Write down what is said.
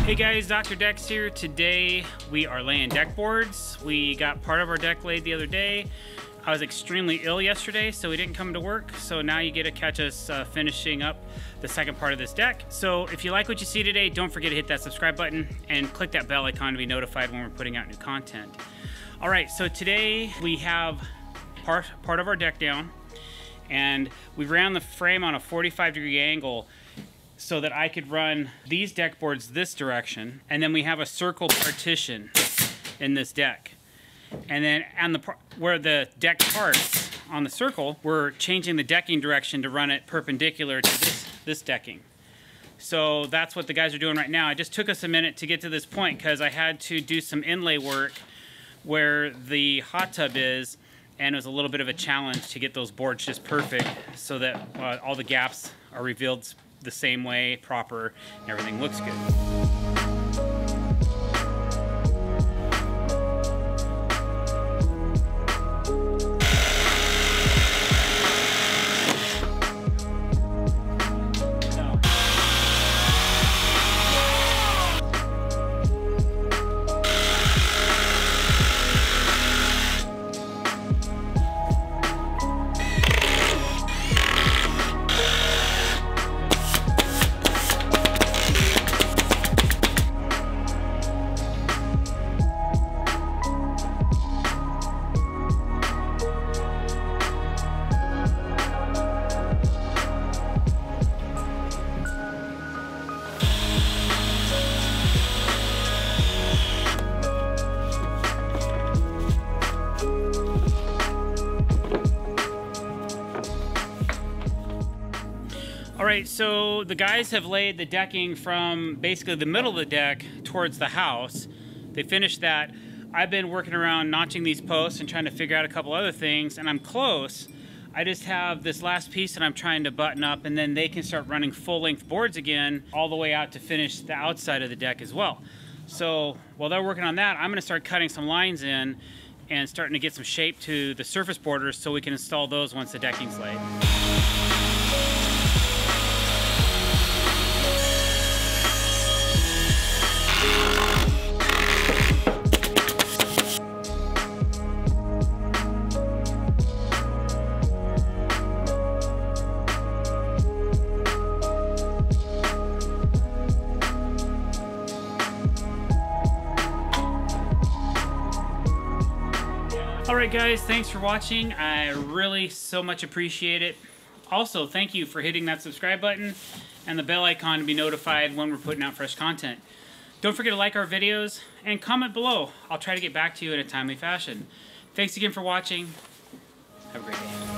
Hey guys, Dr. Decks here. Today we are laying deck boards. We got part of our deck laid the other day. I was extremely ill yesterday, so we didn't come to work. So now you get to catch us finishing up the second part of this deck. So if you like what you see today, don't forget to hit that subscribe button and click that bell icon to be notified when we're putting out new content. All right, so today we have part of our deck down, and we ran the frame on a 45-degree angle so that I could run these deck boards this direction, and then we have a circle partition in this deck. And then on where the deck parts on the circle, we're changing the decking direction to run it perpendicular to this decking. So that's what the guys are doing right now. It just took us a minute to get to this point because I had to do some inlay work where the hot tub is, and it was a little bit of a challenge to get those boards just perfect so that all the gaps are revealed the same way, proper, and everything looks good. Alright, so the guys have laid the decking from basically the middle of the deck towards the house. They finished that. I've been working around notching these posts and trying to figure out a couple other things, and I'm close. I just have this last piece that I'm trying to button up, and then they can start running full-length boards again all the way out to finish the outside of the deck as well. So while they're working on that, I'm going to start cutting some lines in and starting to get some shape to the surface borders so we can install those once the decking's laid. Alright guys, thanks for watching. I really so much appreciate it. Also, thank you for hitting that subscribe button and the bell icon to be notified when we're putting out fresh content. Don't forget to like our videos and comment below. I'll try to get back to you in a timely fashion. Thanks again for watching. Have a great day.